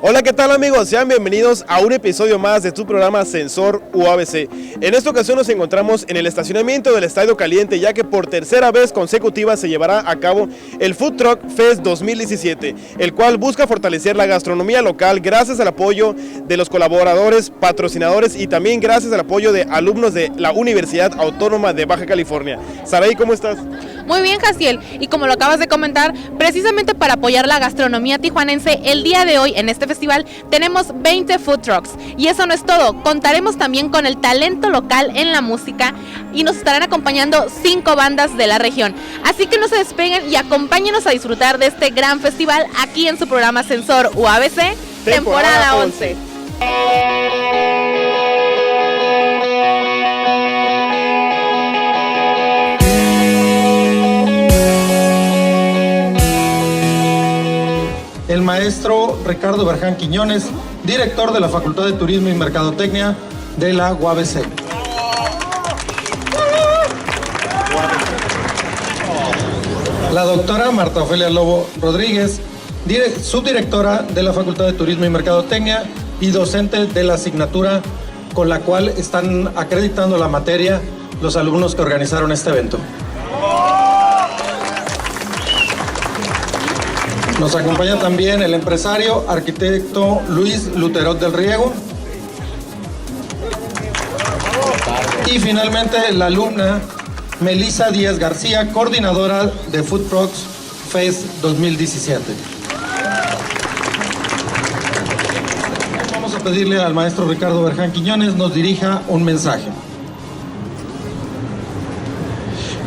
Hola, ¿qué tal amigos? Sean bienvenidos a un episodio más de tu programa Sensor UABC. En esta ocasión nos encontramos en el estacionamiento del Estadio Caliente, ya que por tercera vez consecutiva se llevará a cabo el Food Truck Fest 2017, el cual busca fortalecer la gastronomía local gracias al apoyo de los colaboradores, patrocinadores y también gracias al apoyo de alumnos de la Universidad Autónoma de Baja California. Saraí, ¿cómo estás? Muy bien, Jaciel, y como lo acabas de comentar, precisamente para apoyar la gastronomía tijuanense, el día de hoy en este festival tenemos 20 food trucks, y eso no es todo, contaremos también con el talento local en la música y nos estarán acompañando 5 bandas de la región, así que no se despeguen y acompáñenos a disfrutar de este gran festival aquí en su programa Sensor UABC, temporada 11. El maestro Ricardo Berján Quiñones, director de la Facultad de Turismo y Mercadotecnia de la UABC. La doctora Marta Ofelia Lobo Rodríguez, subdirectora de la Facultad de Turismo y Mercadotecnia y docente de la asignatura con la cual están acreditando la materia los alumnos que organizaron este evento. Nos acompaña también el empresario, arquitecto Luis Luterot del Riego. Y finalmente la alumna Melissa Díaz García, coordinadora de Food Trucks Fest 2017. Vamos a pedirle al maestro Ricardo Berján Quiñones nos dirija un mensaje.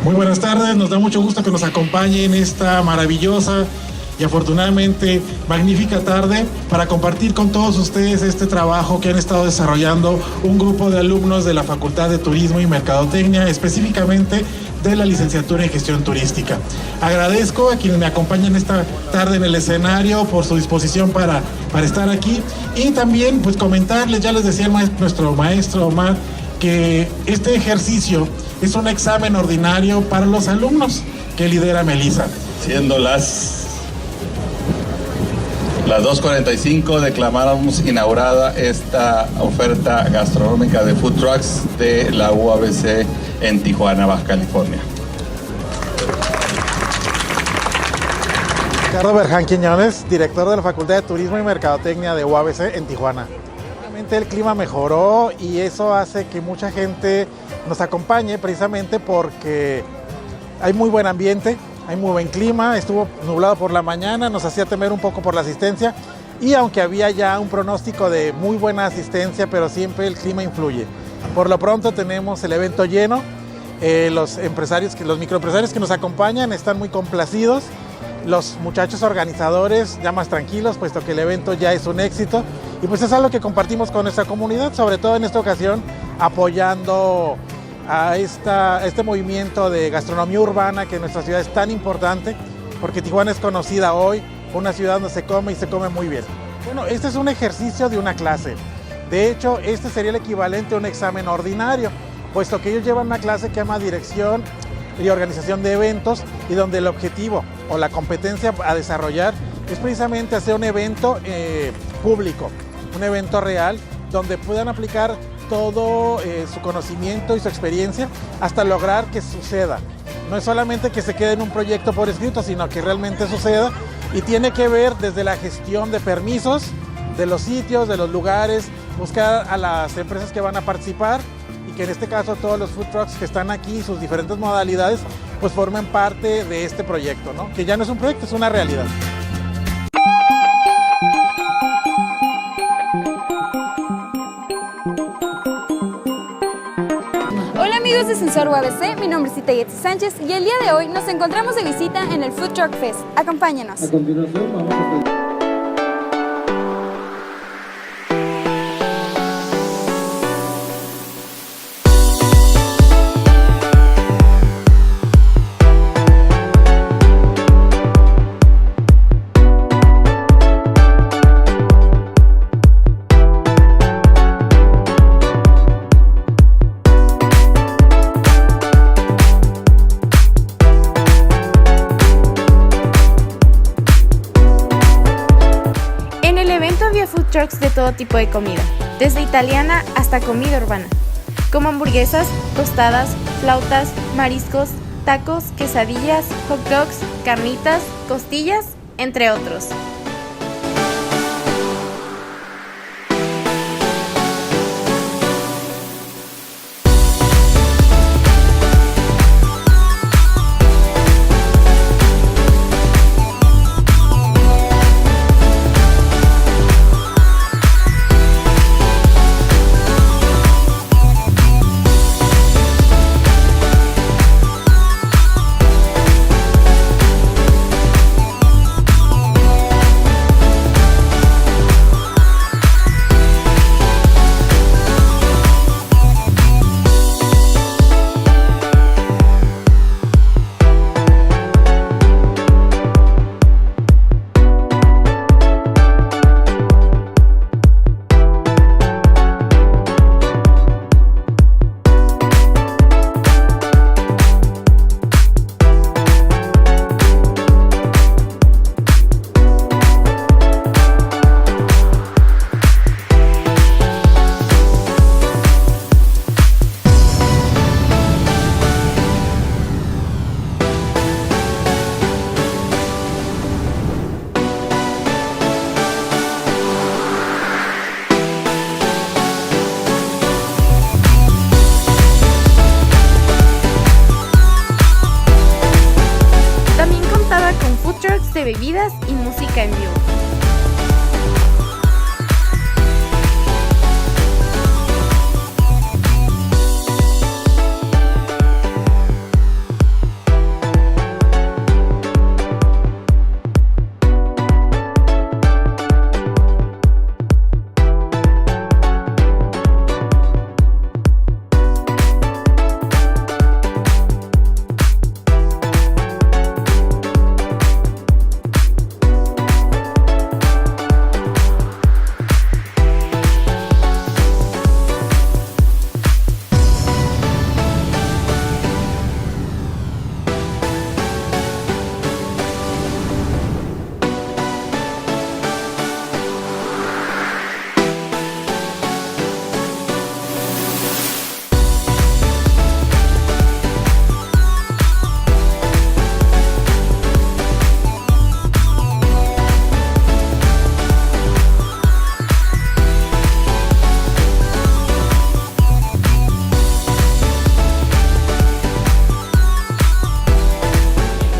Muy buenas tardes, nos da mucho gusto que nos acompañe en esta maravillosa y afortunadamente magnífica tarde para compartir con todos ustedes este trabajo que han estado desarrollando un grupo de alumnos de la Facultad de Turismo y Mercadotecnia, específicamente de la licenciatura en Gestión Turística. Agradezco a quienes me acompañan esta tarde en el escenario por su disposición para estar aquí y también pues comentarles, ya les decía nuestro maestro Omar, que este ejercicio es un examen ordinario para los alumnos que lidera Melissa. Siendo las 2:45 declaramos inaugurada esta oferta gastronómica de food trucks de la UABC en Tijuana, Baja California. Ricardo Berján Quiñones, director de la Facultad de Turismo y Mercadotecnia de UABC en Tijuana. Obviamente el clima mejoró y eso hace que mucha gente nos acompañe precisamente porque hay muy buen ambiente. Hay muy buen clima, estuvo nublado por la mañana, nos hacía temer un poco por la asistencia y aunque había ya un pronóstico de muy buena asistencia, pero siempre el clima influye. Por lo pronto tenemos el evento lleno, los microempresarios que nos acompañan están muy complacidos, los muchachos organizadores ya más tranquilos, puesto que el evento ya es un éxito y pues es algo que compartimos con nuestra comunidad, sobre todo en esta ocasión apoyando a este movimiento de gastronomía urbana que en nuestra ciudad es tan importante, porque Tijuana es conocida hoy por una ciudad donde se come y se come muy bien. Bueno, este es un ejercicio de una clase. De hecho, este sería el equivalente a un examen ordinario, puesto que ellos llevan una clase que llama Dirección y Organización de Eventos y donde el objetivo o la competencia a desarrollar es precisamente hacer un evento público, un evento real, donde puedan aplicar todo su conocimiento y su experiencia hasta lograr que suceda. No es solamente que se quede en un proyecto por escrito, sino que realmente suceda y tiene que ver desde la gestión de permisos, de los sitios, de los lugares, buscar a las empresas que van a participar y que en este caso todos los food trucks que están aquí, sus diferentes modalidades, pues formen parte de este proyecto, ¿no? Que ya no es un proyecto, es una realidad. Hola amigos de Sensor UABC, mi nombre es Itayetsi Sánchez y el día de hoy nos encontramos de visita en el Food Truck Fest. Acompáñenos. A continuación vamos a todo tipo de comida, desde italiana hasta comida urbana, como hamburguesas, tostadas, flautas, mariscos, tacos, quesadillas, hot dogs, carnitas, costillas, entre otros. De bebidas y música en vivo.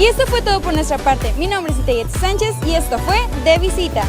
Y esto fue todo por nuestra parte. Mi nombre es Itayet Sánchez y esto fue De Visita.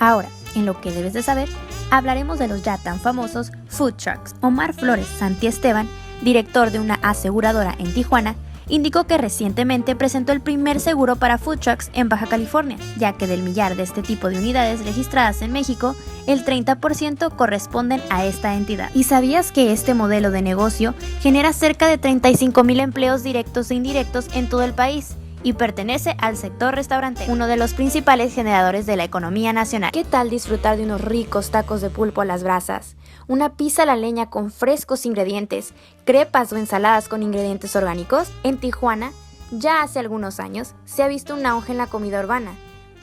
Ahora, en lo que debes de saber, hablaremos de los ya tan famosos food trucks. Omar Flores Santiesteban, director de una aseguradora en Tijuana, indicó que recientemente presentó el primer seguro para food trucks en Baja California, ya que del millar de este tipo de unidades registradas en México, el 30% corresponden a esta entidad. ¿Y sabías que este modelo de negocio genera cerca de 35,000 empleos directos e indirectos en todo el país? Y pertenece al sector restaurante, uno de los principales generadores de la economía nacional. ¿Qué tal disfrutar de unos ricos tacos de pulpo a las brasas? Una pizza a la leña con frescos ingredientes, crepas o ensaladas con ingredientes orgánicos. En Tijuana, ya hace algunos años, se ha visto un auge en la comida urbana,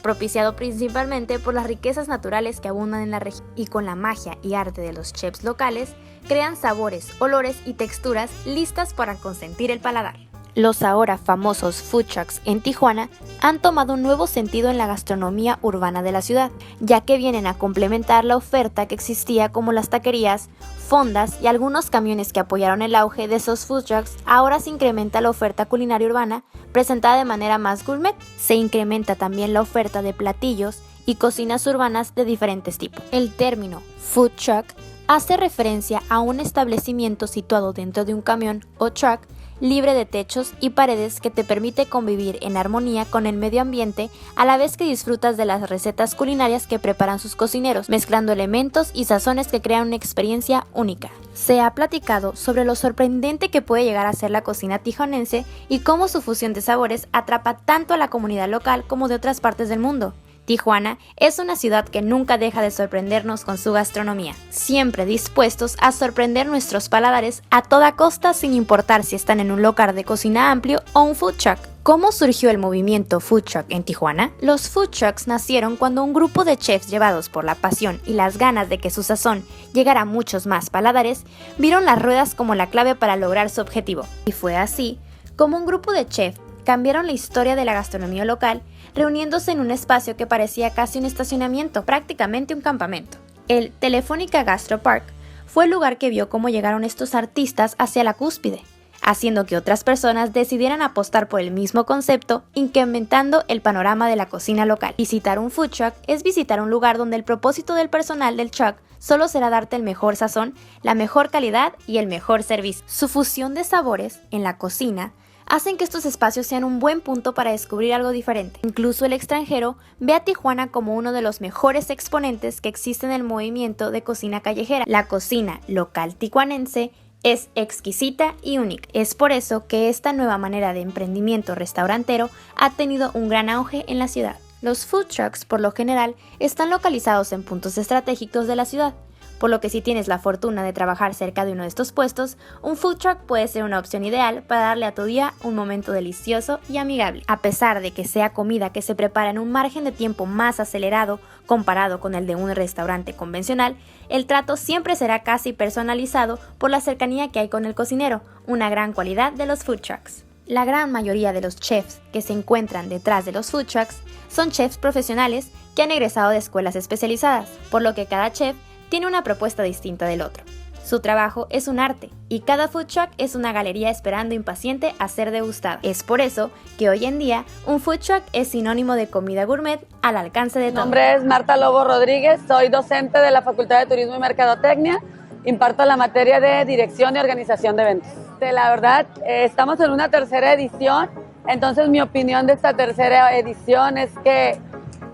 propiciado principalmente por las riquezas naturales que abundan en la región, y con la magia y arte de los chefs locales, crean sabores, olores y texturas listas para consentir el paladar. Los ahora famosos food trucks en Tijuana han tomado un nuevo sentido en la gastronomía urbana de la ciudad, ya que vienen a complementar la oferta que existía, como las taquerías, fondas y algunos camiones que apoyaron el auge de esos food trucks. Ahora se incrementa la oferta culinaria urbana presentada de manera más gourmet. Se incrementa también la oferta de platillos y cocinas urbanas de diferentes tipos. El término food truck hace referencia a un establecimiento situado dentro de un camión o truck libre de techos y paredes que te permite convivir en armonía con el medio ambiente a la vez que disfrutas de las recetas culinarias que preparan sus cocineros, mezclando elementos y sazones que crean una experiencia única. Se ha platicado sobre lo sorprendente que puede llegar a ser la cocina tijuanense y cómo su fusión de sabores atrapa tanto a la comunidad local como de otras partes del mundo. Tijuana es una ciudad que nunca deja de sorprendernos con su gastronomía, siempre dispuestos a sorprender nuestros paladares a toda costa sin importar si están en un local de cocina amplio o un food truck. ¿Cómo surgió el movimiento food truck en Tijuana? Los food trucks nacieron cuando un grupo de chefs llevados por la pasión y las ganas de que su sazón llegara a muchos más paladares, vieron las ruedas como la clave para lograr su objetivo. Y fue así como un grupo de chefs cambiaron la historia de la gastronomía local, reuniéndose en un espacio que parecía casi un estacionamiento, prácticamente un campamento. El Telefónica Gastro Park fue el lugar que vio cómo llegaron estos artistas hacia la cúspide, haciendo que otras personas decidieran apostar por el mismo concepto, incrementando el panorama de la cocina local. Visitar un food truck es visitar un lugar donde el propósito del personal del truck solo será darte el mejor sazón, la mejor calidad y el mejor servicio. Su fusión de sabores en la cocina hacen que estos espacios sean un buen punto para descubrir algo diferente. Incluso el extranjero ve a Tijuana como uno de los mejores exponentes que existe en el movimiento de cocina callejera. La cocina local tijuanense es exquisita y única. Es por eso que esta nueva manera de emprendimiento restaurantero ha tenido un gran auge en la ciudad. Los food trucks, por lo general, están localizados en puntos estratégicos de la ciudad, por lo que si tienes la fortuna de trabajar cerca de uno de estos puestos, un food truck puede ser una opción ideal para darle a tu día un momento delicioso y amigable. A pesar de que sea comida que se prepara en un margen de tiempo más acelerado comparado con el de un restaurante convencional, el trato siempre será casi personalizado por la cercanía que hay con el cocinero, una gran cualidad de los food trucks. La gran mayoría de los chefs que se encuentran detrás de los food trucks son chefs profesionales que han egresado de escuelas especializadas, por lo que cada chef tiene una propuesta distinta del otro. Su trabajo es un arte y cada food truck es una galería esperando impaciente a ser degustada. Es por eso que hoy en día un food truck es sinónimo de comida gourmet al alcance de todos. Mi nombre es Marta Lobo Rodríguez, soy docente de la Facultad de Turismo y Mercadotecnia, imparto la materia de Dirección y Organización de Eventos. La verdad, estamos en una tercera edición, entonces mi opinión de esta tercera edición es que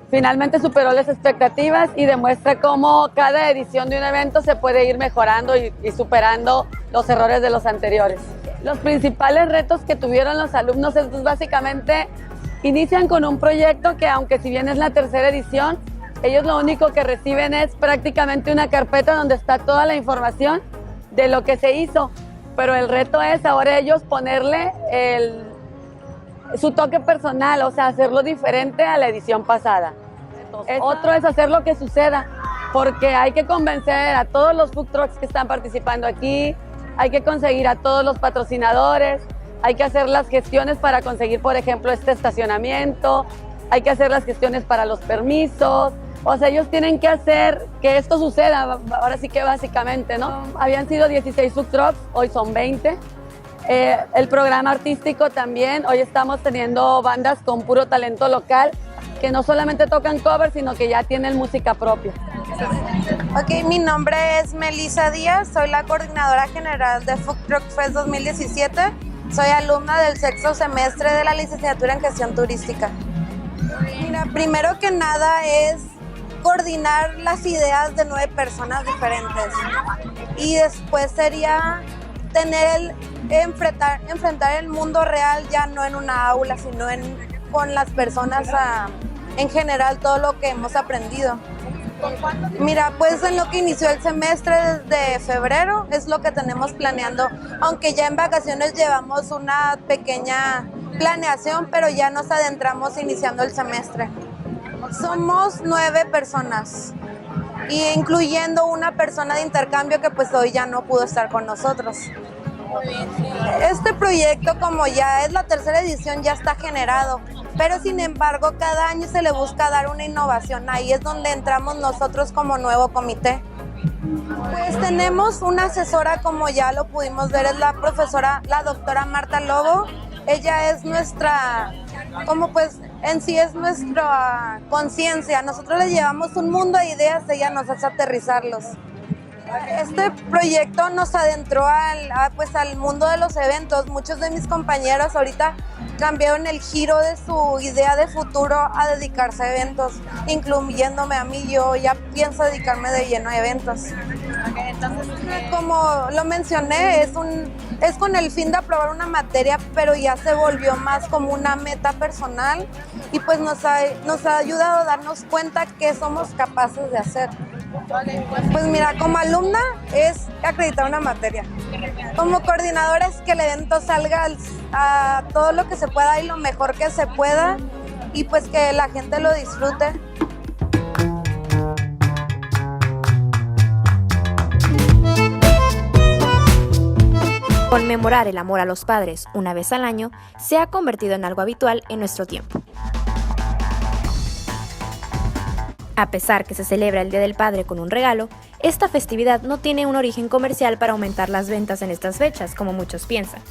finalmente superó las expectativas y demuestra cómo cada edición de un evento se puede ir mejorando y superando los errores de los anteriores. Los principales retos que tuvieron los alumnos es básicamente inician con un proyecto que, aunque si bien es la tercera edición, ellos lo único que reciben es prácticamente una carpeta donde está toda la información de lo que se hizo, pero el reto es ahora ellos ponerle su toque personal, o sea, hacerlo diferente a la edición pasada. Otro es hacer lo que suceda, porque hay que convencer a todos los food trucks que están participando aquí, hay que conseguir a todos los patrocinadores, hay que hacer las gestiones para conseguir, por ejemplo, este estacionamiento, hay que hacer las gestiones para los permisos, o sea, ellos tienen que hacer que esto suceda, ahora sí que básicamente, ¿no? Habían sido 16 food trucks, hoy son 20. El programa artístico también, hoy estamos teniendo bandas con puro talento local que no solamente tocan covers, sino que ya tienen música propia. Ok, mi nombre es Melissa Díaz, soy la coordinadora general de Food Truck Fest 2017, soy alumna del sexto semestre de la licenciatura en gestión turística. Mira, primero que nada es coordinar las ideas de 9 personas diferentes y después sería enfrentar el mundo real ya no en una aula, sino con las personas en general, todo lo que hemos aprendido. Mira, pues en lo que inició el semestre de febrero es lo que tenemos planeando, aunque ya en vacaciones llevamos una pequeña planeación, pero ya nos adentramos iniciando el semestre. Somos 9 personas, y incluyendo una persona de intercambio que pues hoy ya no pudo estar con nosotros. Este proyecto, como ya es la tercera edición, ya está generado, pero sin embargo cada año se le busca dar una innovación. Ahí es donde entramos nosotros como nuevo comité. Pues tenemos una asesora, como ya lo pudimos ver, es la doctora Marta Lobo. Ella es nuestra, en sí es nuestra conciencia. Nosotros le llevamos un mundo de ideas, ella nos hace aterrizarlos. Este proyecto nos adentró al mundo de los eventos. Muchos de mis compañeros ahorita cambiaron el giro de su idea de futuro a dedicarse a eventos, incluyéndome a mí. Yo ya pienso dedicarme de lleno a eventos. Como lo mencioné, es con el fin de aprobar una materia, pero ya se volvió más como una meta personal y pues nos ha ayudado a darnos cuenta que somos capaces de hacer. Pues mira, como alumna es acreditar una materia. Como coordinadora es que el evento salga a todo lo que se pueda y lo mejor que se pueda y pues que la gente lo disfrute. Conmemorar el amor a los padres una vez al año se ha convertido en algo habitual en nuestro tiempo. A pesar que se celebra el Día del Padre con un regalo, esta festividad no tiene un origen comercial para aumentar las ventas en estas fechas, como muchos piensan.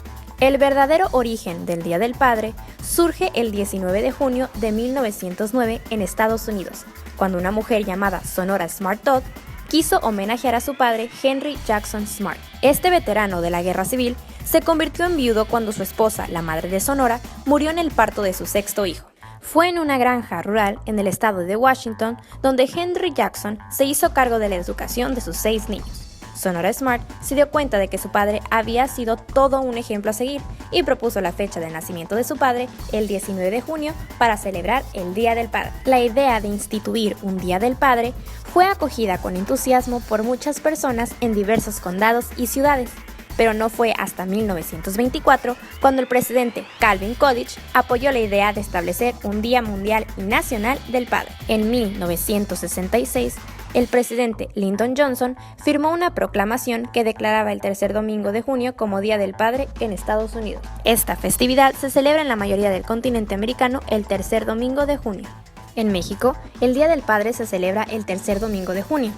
El verdadero origen del Día del Padre surge el 19 de junio de 1909 en Estados Unidos, cuando una mujer llamada Sonora Smart Todd quiso homenajear a su padre Henry Jackson Smart. Este veterano de la Guerra Civil se convirtió en viudo cuando su esposa, la madre de Sonora, murió en el parto de su sexto hijo. Fue en una granja rural en el estado de Washington donde Henry Jackson se hizo cargo de la educación de sus 6 niños. Sonora Smart se dio cuenta de que su padre había sido todo un ejemplo a seguir y propuso la fecha de nacimiento de su padre, el 19 de junio, para celebrar el Día del Padre. La idea de instituir un Día del Padre fue acogida con entusiasmo por muchas personas en diversos condados y ciudades, pero no fue hasta 1924 cuando el presidente Calvin Coolidge apoyó la idea de establecer un Día Mundial y Nacional del Padre. En 1966, el presidente Lyndon Johnson firmó una proclamación que declaraba el tercer domingo de junio como Día del Padre en Estados Unidos. Esta festividad se celebra en la mayoría del continente americano el tercer domingo de junio. En México, el Día del Padre se celebra el tercer domingo de junio.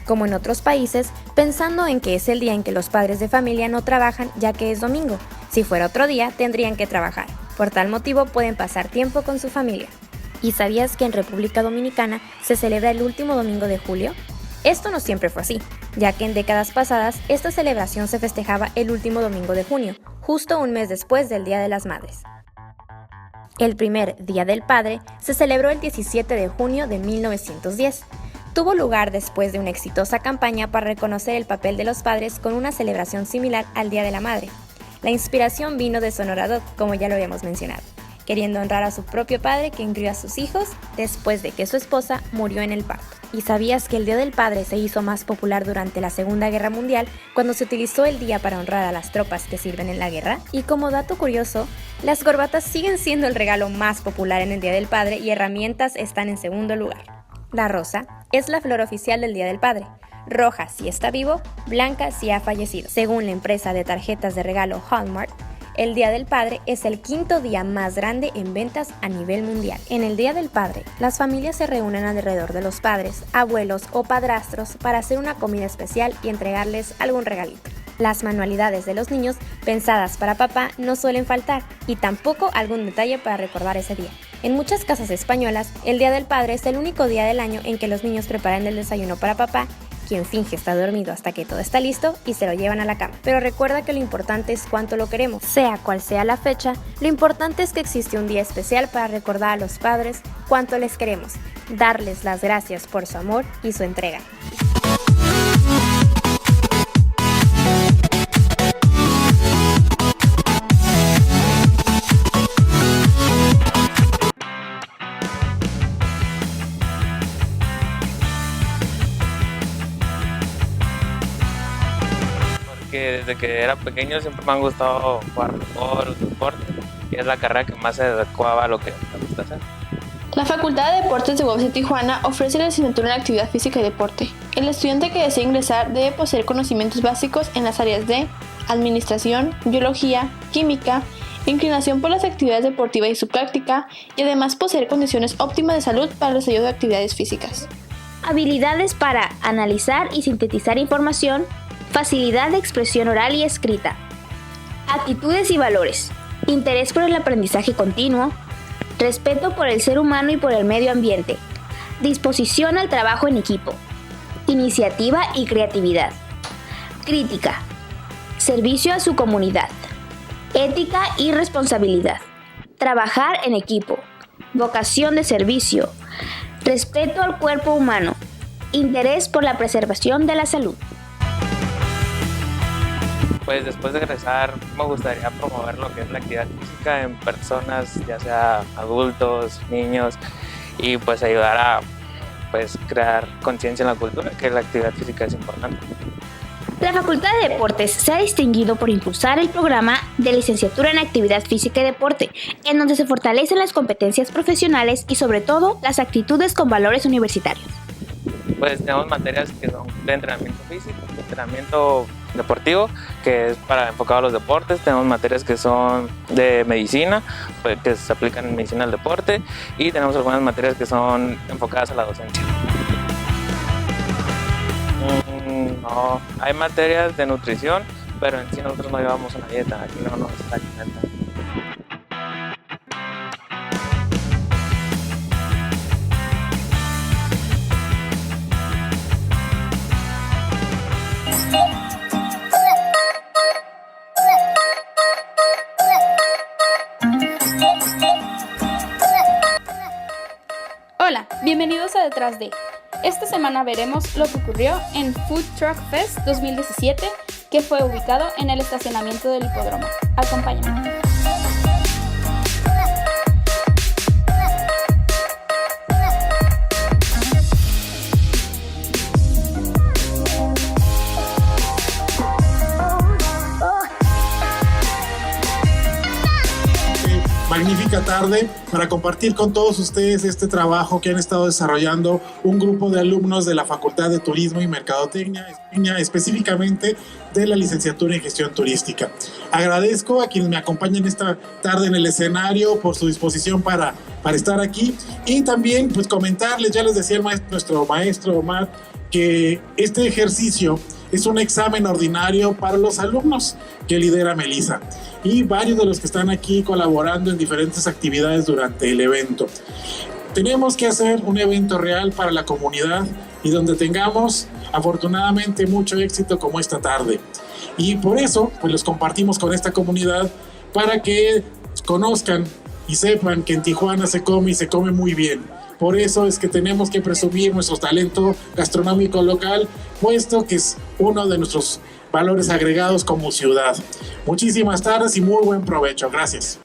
Como en otros países, pensando en que es el día en que los padres de familia no trabajan ya que es domingo. Si fuera otro día, tendrían que trabajar. Por tal motivo, pueden pasar tiempo con su familia. ¿Y sabías que en República Dominicana se celebra el último domingo de julio? Esto no siempre fue así, ya que en décadas pasadas esta celebración se festejaba el último domingo de junio, justo un mes después del Día de las Madres. El primer Día del Padre se celebró el 17 de junio de 1910. Tuvo lugar después de una exitosa campaña para reconocer el papel de los padres con una celebración similar al Día de la Madre. La inspiración vino de Sonora Dodd, como ya lo habíamos mencionado, queriendo honrar a su propio padre que crió a sus hijos después de que su esposa murió en el parto. ¿Y sabías que el Día del Padre se hizo más popular durante la Segunda Guerra Mundial cuando se utilizó el día para honrar a las tropas que sirven en la guerra? Y como dato curioso, las corbatas siguen siendo el regalo más popular en el Día del Padre y herramientas están en segundo lugar. La rosa es la flor oficial del Día del Padre. Roja si está vivo, blanca si ha fallecido. Según la empresa de tarjetas de regalo Hallmark, el Día del Padre es el quinto día más grande en ventas a nivel mundial. En el Día del Padre, las familias se reúnen alrededor de los padres, abuelos o padrastros para hacer una comida especial y entregarles algún regalito. Las manualidades de los niños pensadas para papá no suelen faltar y tampoco algún detalle para recordar ese día. En muchas casas españolas, el Día del Padre es el único día del año en que los niños preparan el desayuno para papá, quien finge estar dormido hasta que todo está listo y se lo llevan a la cama. Pero recuerda que lo importante es cuánto lo queremos. Sea cual sea la fecha, lo importante es que existe un día especial para recordar a los padres cuánto les queremos, darles las gracias por su amor y su entrega. Que desde que era pequeño siempre me han gustado jugar fútbol, deporte, y es la carrera que más se adecuaba a lo que me gusta hacer. La Facultad de Deportes de UABC Tijuana ofrece la licenciatura en Actividad Física y Deporte. El estudiante que desea ingresar debe poseer conocimientos básicos en las áreas de Administración, Biología, Química, inclinación por las actividades deportivas y su práctica, y además poseer condiciones óptimas de salud para el desarrollo de actividades físicas. Habilidades para analizar y sintetizar información, facilidad de expresión oral y escrita, actitudes y valores, interés por el aprendizaje continuo, respeto por el ser humano y por el medio ambiente, disposición al trabajo en equipo, iniciativa y creatividad, crítica, servicio a su comunidad, ética y responsabilidad, trabajar en equipo, vocación de servicio, respeto al cuerpo humano, interés por la preservación de la salud. pues después de egresar me gustaría promover lo que es la actividad física en personas, ya sea adultos, niños, y pues ayudar a pues crear conciencia en la cultura, que la actividad física es importante. La Facultad de Deportes se ha distinguido por impulsar el programa de licenciatura en Actividad Física y Deporte, en donde se fortalecen las competencias profesionales y sobre todo las actitudes con valores universitarios. Pues tenemos materias que son de entrenamiento físico, de entrenamiento deportivo, que es para enfocado a los deportes. Tenemos materias que son de medicina, pues, que se aplican en medicina al deporte, y tenemos algunas materias que son enfocadas a la docencia. No, hay materias de nutrición, pero en sí nosotros no llevamos una dieta, aquí no nos alimentan. Hola, bienvenidos a Detrás de. Esta semana veremos lo que ocurrió en Food Truck Fest 2017, que fue ubicado en el estacionamiento del hipódromo. Acompáñame. Magnífica tarde para compartir con todos ustedes este trabajo que han estado desarrollando un grupo de alumnos de la Facultad de Turismo y Mercadotecnia, específicamente de la licenciatura en Gestión Turística. Agradezco a quienes me acompañan esta tarde en el escenario por su disposición para estar aquí, y también pues comentarles, ya les decía nuestro maestro Omar, que este ejercicio es un examen ordinario para los alumnos que lidera Melissa y varios de los que están aquí colaborando en diferentes actividades durante el evento. Tenemos que hacer un evento real para la comunidad y donde tengamos afortunadamente mucho éxito como esta tarde. Y por eso pues los compartimos con esta comunidad para que conozcan y sepan que en Tijuana se come y se come muy bien. Por eso es que tenemos que presumir nuestro talento gastronómico local, puesto que es uno de nuestros valores agregados como ciudad. Muchísimas tardes y muy buen provecho. Gracias.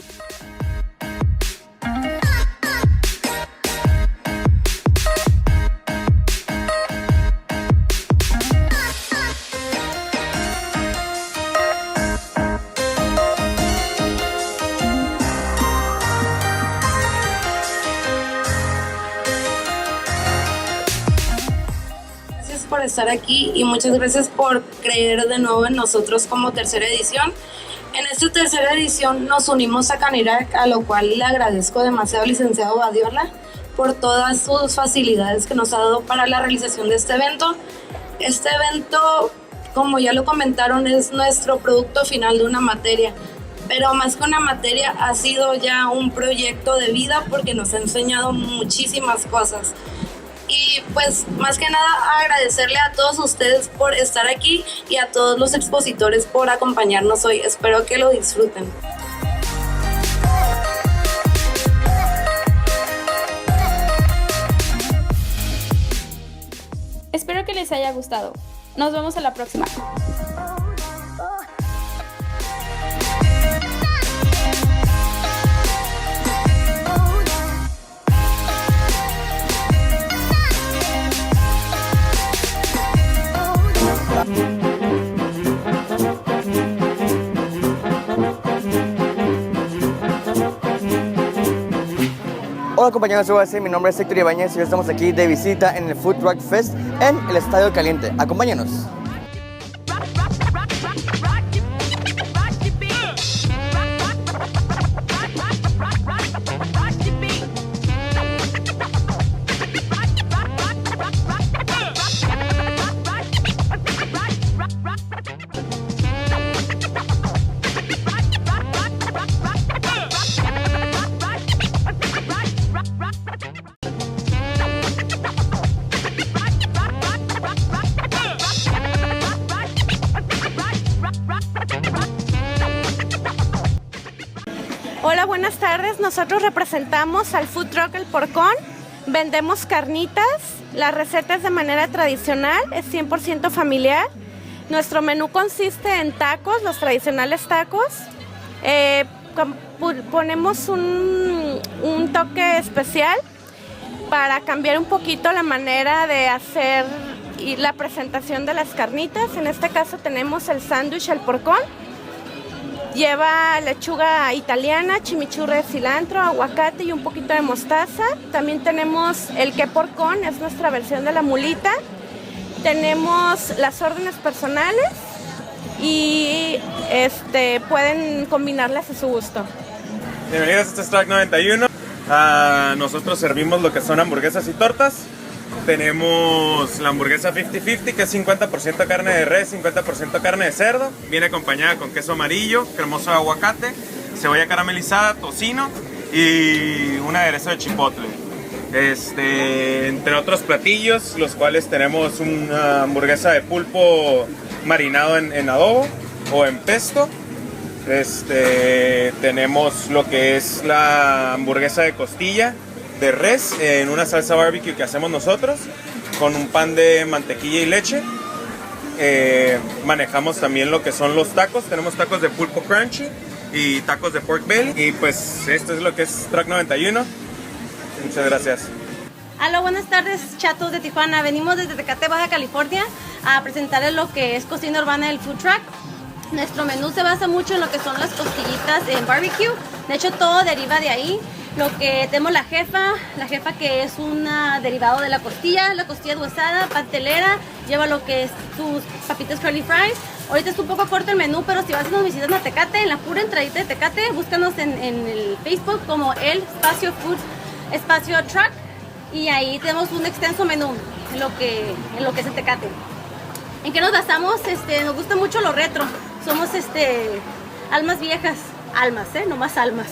Por estar aquí y muchas gracias por creer de nuevo en nosotros como tercera edición. En esta tercera edición nos unimos a Canirac, a lo cual le agradezco demasiado al licenciado Badiola por todas sus facilidades que nos ha dado para la realización de este evento. Este evento, como ya lo comentaron, es nuestro producto final de una materia, pero más que una materia ha sido ya un proyecto de vida porque nos ha enseñado muchísimas cosas. Y pues más que nada agradecerle a todos ustedes por estar aquí y a todos los expositores por acompañarnos hoy. Espero que lo disfruten. Espero que les haya gustado. Nos vemos a la próxima. Hola compañeros de UABC, mi nombre es Héctor Ibáñez y hoy estamos aquí de visita en el Food Truck Fest en el Estadio Caliente. Acompáñanos. Hola, buenas tardes. Nosotros representamos al Food Truck El Porcón. Vendemos carnitas. La receta es de manera tradicional, es 100% familiar. Nuestro menú consiste en tacos, los tradicionales tacos. Ponemos un toque especial para cambiar un poquito la manera de hacer y la presentación de las carnitas. En este caso tenemos el sándwich al porcón. Lleva lechuga italiana, chimichurri de cilantro, aguacate y un poquito de mostaza. También tenemos el que porcón, es nuestra versión de la mulita. Tenemos las órdenes personales y pueden combinarlas a su gusto. Bienvenidos, este es Track 91. Nosotros servimos lo que son hamburguesas y tortas. Tenemos la hamburguesa 50-50, que es 50% carne de res, 50% carne de cerdo. Viene acompañada con queso amarillo, cremoso de aguacate, cebolla caramelizada, tocino y un aderezo de chipotle. Entre otros platillos, los cuales tenemos una hamburguesa de pulpo marinado en adobo o en pesto. Tenemos lo que es la hamburguesa de costilla de res en una salsa barbecue que hacemos nosotros con un pan de mantequilla y leche. Manejamos también lo que son los tacos. Tenemos tacos de pulpo crunchy y tacos de pork belly. Y pues esto es lo que es Track 91. Muchas gracias. Hola, buenas tardes, chatos de Tijuana. Venimos desde Tecate, Baja California, a presentarles lo que es cocina urbana del food truck. Nuestro menú se basa mucho en lo que son las costillitas en barbecue. De hecho, todo deriva de ahí. Lo que tenemos la jefa que es un derivado de la costilla deshuesada, pastelera, lleva lo que es tus papitas curly fries. Ahorita es un poco corto el menú, pero si vas a nos visitan a Tecate, en la pura entradita de Tecate, búscanos en el Facebook como el Espacio Food Espacio Truck y ahí tenemos un extenso menú en lo que es el Tecate. ¿En qué nos basamos? Nos gusta mucho lo retro. Somos almas viejas. Almas, no más almas.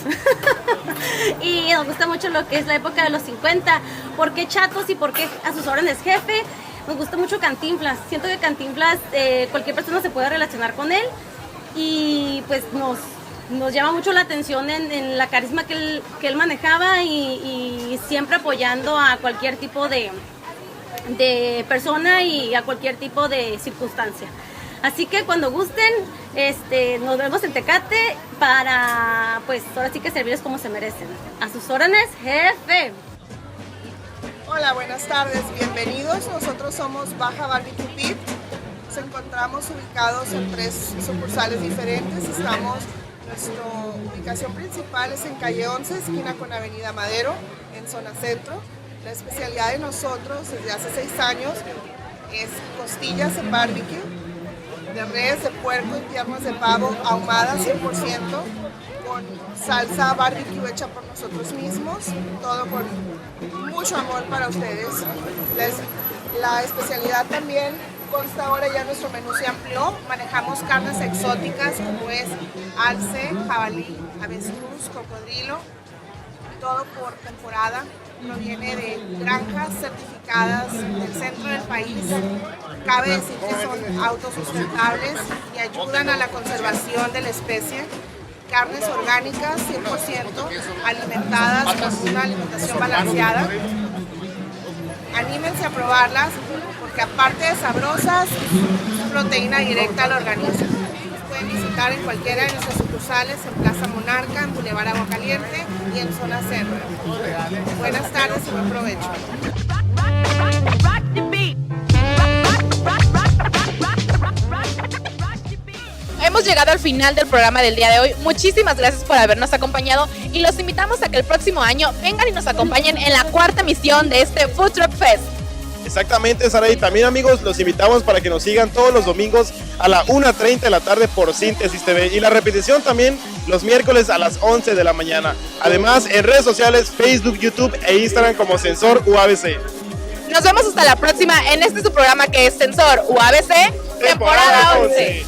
Y nos gusta mucho lo que es la época de los 50. ¿Por qué chatos y por qué a sus órdenes jefe? Nos gusta mucho Cantinflas. Siento que Cantinflas, cualquier persona se puede relacionar con él. Y pues nos llama mucho la atención en la carisma que él manejaba y siempre apoyando a cualquier tipo de persona y a cualquier tipo de circunstancia. Así que cuando gusten, nos vemos en Tecate para, pues, ahora sí que servirles como se merecen. A sus órdenes, jefe. Hola, buenas tardes, bienvenidos. Nosotros somos Baja Barbecue Pit. Nos encontramos ubicados en 3 sucursales diferentes. Nuestra ubicación principal es en calle 11, esquina con avenida Madero, en zona centro. La especialidad de nosotros desde hace 6 años es costillas en barbecue, de res, de puerco y piernas de pavo ahumadas 100%, con salsa barbecue hecha por nosotros mismos, todo con mucho amor para ustedes. La especialidad también consta ahora, ya nuestro menú se amplió, manejamos carnes exóticas como es alce, jabalí, avestruz, cocodrilo, todo por temporada. Proviene de granjas certificadas del centro del país. Cabe decir que son autosustentables y ayudan a la conservación de la especie. Carnes orgánicas 100%, alimentadas con una alimentación balanceada. Anímense a probarlas porque aparte de sabrosas, es proteína directa al organismo. Pueden visitar en cualquiera de nuestras sucursales en Plaza Monarca, en Boulevard Agua Caliente y en zona centro. Buenas tardes y buen provecho. Hemos llegado al final del programa del día de hoy. Muchísimas gracias por habernos acompañado y los invitamos a que el próximo año vengan y nos acompañen en la 4ª emisión de este Food Truck Fest. Exactamente, Sara, y también amigos, los invitamos para que nos sigan todos los domingos a la 1:30 de la tarde por Síntesis TV y la repetición también los miércoles a las 11 de la mañana. Además, en redes sociales, Facebook, YouTube e Instagram como Sensor UABC. Nos vemos hasta la próxima en su programa que es Sensor UABC, temporada 11.